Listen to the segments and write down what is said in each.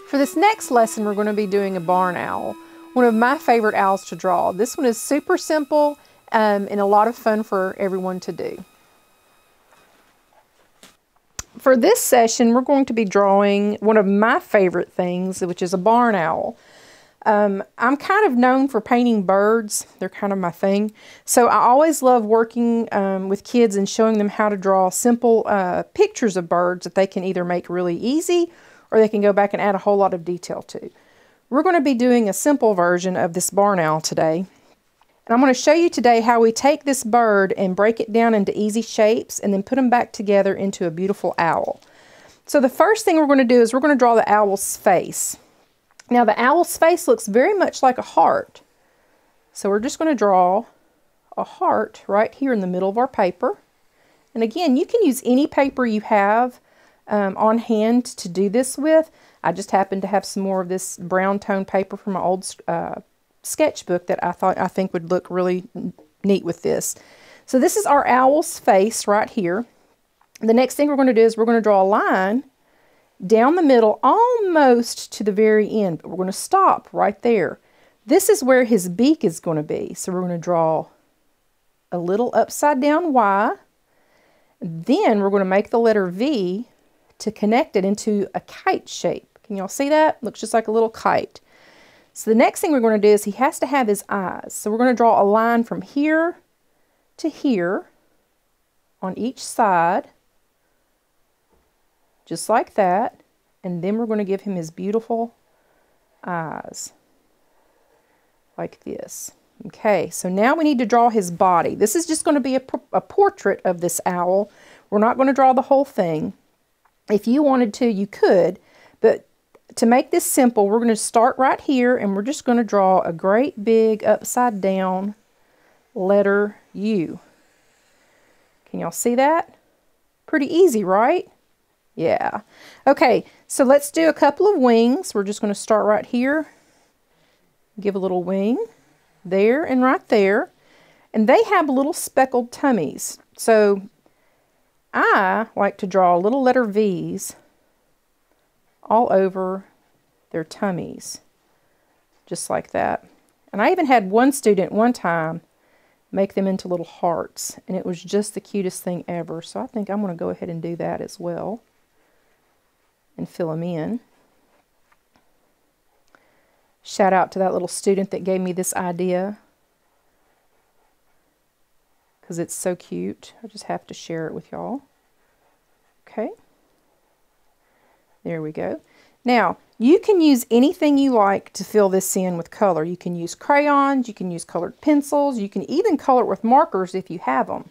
For this next lesson, we're going to be doing a barn owl, one of my favorite owls to draw. This one is super simple and a lot of fun for everyone to do. For this session, we're going to be drawing one of my favorite things, which is a barn owl. I'm kind of known for painting birds. They're kind of my thing. So I always love working with kids and showing them how to draw simple pictures of birds that they can either make really easy or they can go back and add a whole lot of detail to. We're going to be doing a simple version of this barn owl today. And I'm going to show you today how we take this bird and break it down into easy shapes and then put them back together into a beautiful owl. So the first thing we're going to do is we're going to draw the owl's face. Now the owl's face looks very much like a heart. So we're just going to draw a heart right here in the middle of our paper. And again, you can use any paper you have on hand to do this with. I just happen to have some more of this brown tone paper from my old sketchbook that I think would look really neat with this. So this is our owl's face right here. The next thing we're going to do is we're going to draw a line down the middle almost to the very end, but we're going to stop right there. This is where his beak is going to be. So we're going to draw a little upside down Y. Then we're going to make the letter V to connect it into a kite shape. Can y'all see that? Looks just like a little kite. So the next thing we're going to do is he has to have his eyes. So we're going to draw a line from here to here on each side, just like that. And then we're going to give him his beautiful eyes, like this. Okay, so now we need to draw his body. This is just going to be a portrait of this owl. We're not going to draw the whole thing. If you wanted to, you could, but to make this simple, we're going to start right here and we're just going to draw a great big upside down letter U. Can y'all see that? Pretty easy, right? Yeah. Okay, so let's do a couple of wings. We're just going to start right here. Give a little wing there and right there. And they have little speckled tummies. So I like to draw little letter V's all over their tummies, just like that. And I even had one student one time make them into little hearts, and it was just the cutest thing ever. So I think I'm going to go ahead and do that as well and fill them in. Shout out to that little student that gave me this idea, because it's so cute. I just have to share it with y'all. Okay. There we go. Now, you can use anything you like to fill this in with color. You can use crayons, you can use colored pencils, you can even color it with markers if you have them.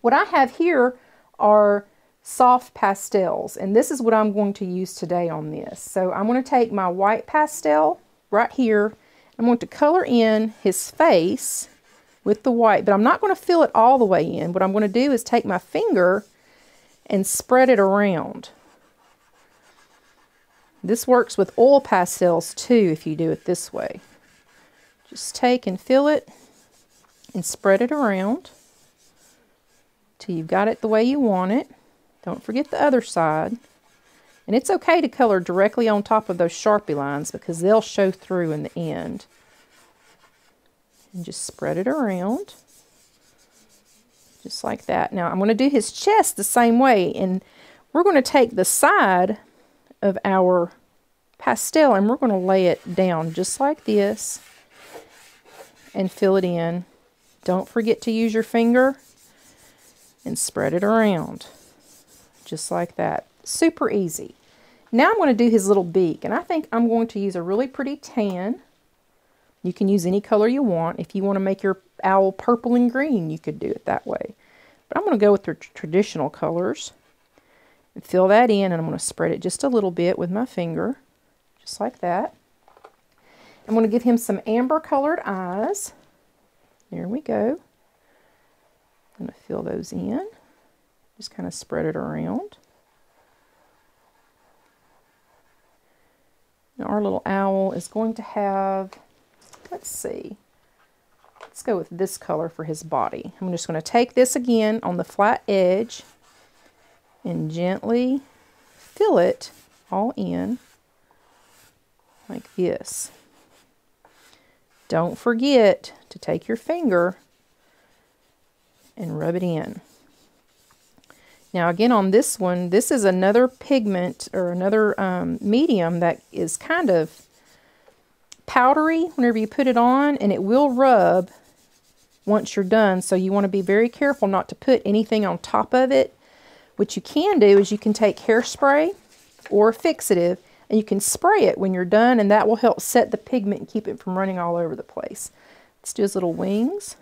What I have here are soft pastels, and this is what I'm going to use today on this. So I'm going to take my white pastel right here. I'm going to color in his face with the white, but I'm not going to fill it all the way in. What I'm going to do is take my finger and spread it around. This works with oil pastels too if you do it this way. Just take and fill it and spread it around till you've got it the way you want it. Don't forget the other side. And it's okay to color directly on top of those Sharpie lines because they'll show through in the end. And just spread it around. Just like that. Now I'm going to do his chest the same way, and we're going to take the side of our pastel and we're going to lay it down just like this and fill it in. Don't forget to use your finger and spread it around just like that. Super easy. Now I'm going to do his little beak, and I think I'm going to use a really pretty tan. You can use any color you want. If you want to make your owl purple and green, you could do it that way. But I'm going to go with the traditional colors and fill that in, and I'm going to spread it just a little bit with my finger, just like that. I'm going to give him some amber colored eyes. There we go. I'm going to fill those in. Just kind of spread it around. Now our little owl is going to have, let's see, let's go with this color for his body. I'm just going to take this again on the flat edge and gently fill it all in like this. Don't forget to take your finger and rub it in. Now again on this one, this is another pigment or another medium that is kind of powdery whenever you put it on, and it will rub once you're done. So you want to be very careful not to put anything on top of it. What you can do is you can take hairspray or a fixative and you can spray it when you're done, and that will help set the pigment and keep it from running all over the place. Let's do his little wings.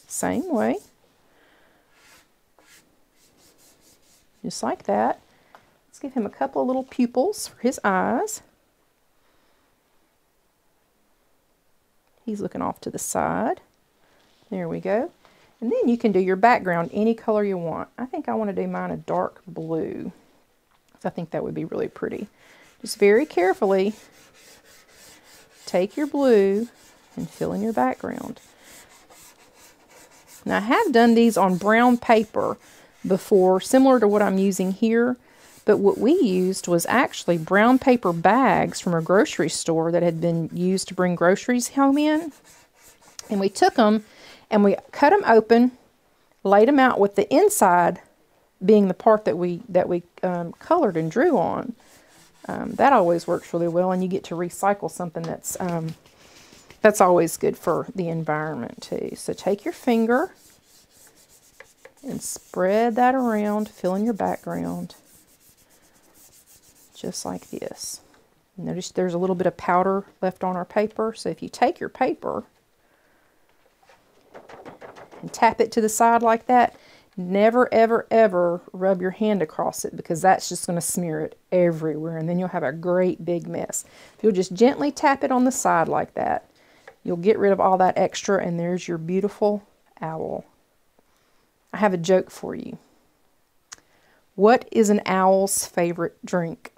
Same way. Just like that. Let's give him a couple of little pupils for his eyes. He's looking off to the side. There we go. And then you can do your background any color you want. I think I want to do mine a dark blue, because I think that would be really pretty. Just very carefully take your blue and fill in your background. Now I have done these on brown paper before, similar to what I'm using here, but what we used was actually brown paper bags from a grocery store that had been used to bring groceries home in. And we took them and we cut them open, laid them out with the inside being the part that we colored and drew on. That always works really well, and you get to recycle something that's always good for the environment too. So take your finger and spread that around, fill in your background, just like this. Notice there's a little bit of powder left on our paper, so if you take your paper and tap it to the side like that, never, ever, ever rub your hand across it, because that's just going to smear it everywhere, and then you'll have a great big mess. If you'll just gently tap it on the side like that, you'll get rid of all that extra, and there's your beautiful owl. I have a joke for you. What is an owl's favorite drink?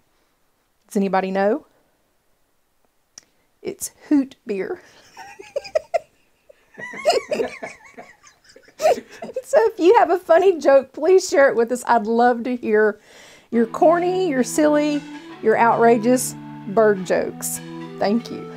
Does anybody know? It's hoot beer. So if you have a funny joke, please share it with us. I'd love to hear your corny, your silly, your outrageous bird jokes. Thank you.